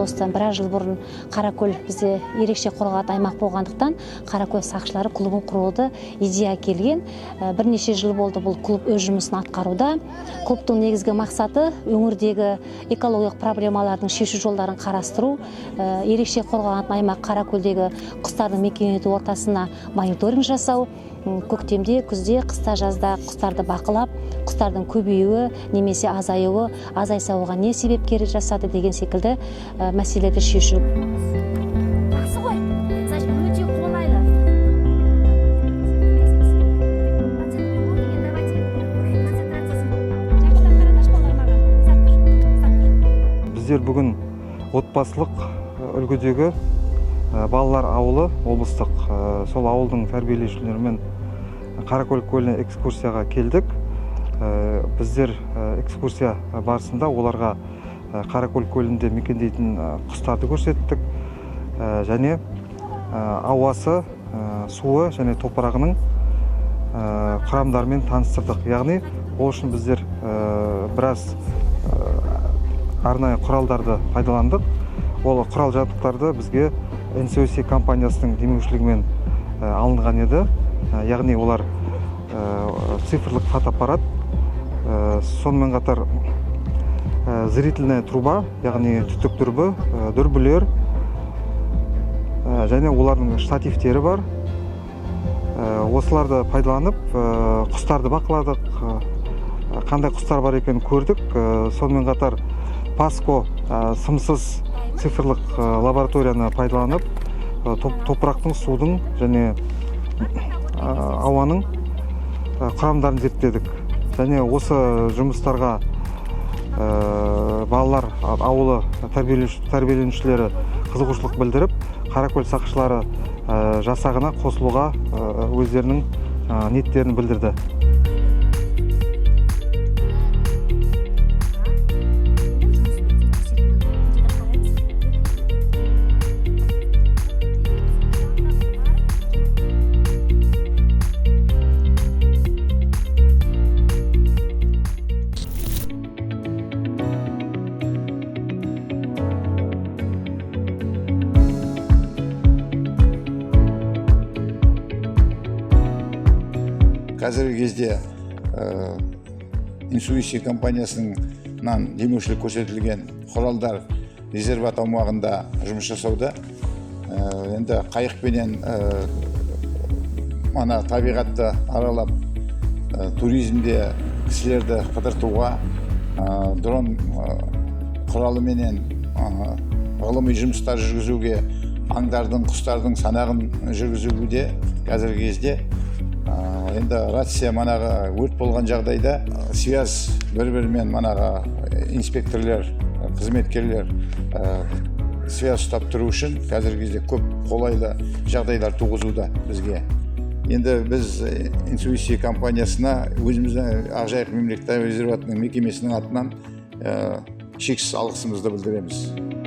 осыдан біраз жыл бұрын Қаракөл бізде ерекше қорғалатын аймақ болғандықтан Қаракөл сақшылары клубын құруды идея келген. Бірнеше жыл болды бұл клуб өз жұмысын атқаруда. Клубтың негізгі мақсаты өңірдегі экологиялық проблемалардың шешу жолдарын қарастыру, ерекше қорғалатын аймақ Қаракөлдегі құстардың мекен ету ортасына мониторинг жасау, көктемде, күзде, қыста, жазда құстарды бақылап, құстардың көбеюі немесе азаюы, азайса оған не себепкер жасады деген секілді мәселелерді шешу. Жақсы ғой, өте қолайлы. Біздер бүгін отбасылық үлгідегі балалар ауылы облыстық сол ауылдың тәрбиеленушілерімен Қаракөл көліне экскурсияға келдік. Біздер экскурсия барысында оларға Қаракөл көлінде мекендейтін құстарды көрсеттік және ауасы, суы және топырағының құрамдарымен таныстырдық. Яғни ол үшін біздер біраз арнайы құралдарды пайдаландық. Ол құрал жабдықтарды бізге NCOC компаниясының демеушілігімен алынған еді. Яғни олар цифрлық фотоаппарат, сонымен қатар зрительная труба, яғни түтік дүрбі, дүрбілер және олардың штативтері бар. Осыларды пайдаланып, құстарды бақыладық, қандай құстар бар екенін көрдік. Сонымен қатар Паско сымсыз цифрлық лабораторияны пайдаланып, топырақтың, судың және ауаның құрамдарын зерттедік. Және осы жұмыстарға балалар ауылы тәрбиеленушілері қызығушылық білдіріп, Қаракөл сақшылары жасағына қосылуға өздерінің ниеттерін білдірді. Қазіргі кезде NCOC компаниясынан демеушілік көрсетілген құралдар резерват аумағында жұмыс жасауда. Енді қайықпенен табиғатты аралап, туризмде кісілерді қыдыртуға, дрон құралыменен ғылыми жұмыстар жүргізуге, аңдардың, құстардың санағын жүргізуде қазіргі кезде. Енді рация өрт болған жағдайда связь бір-бірімен инспекторлер, қызметкерлер связь ұстап тұру үшін қазіргі кезде көп қолайлы жағдайлар туғызуда бізге. Енді біз NCOC компаниясына өзіміздің Ақжайық мемлекеттік резерватының мекемесінің атынан шексіз алғысымызды білдіреміз.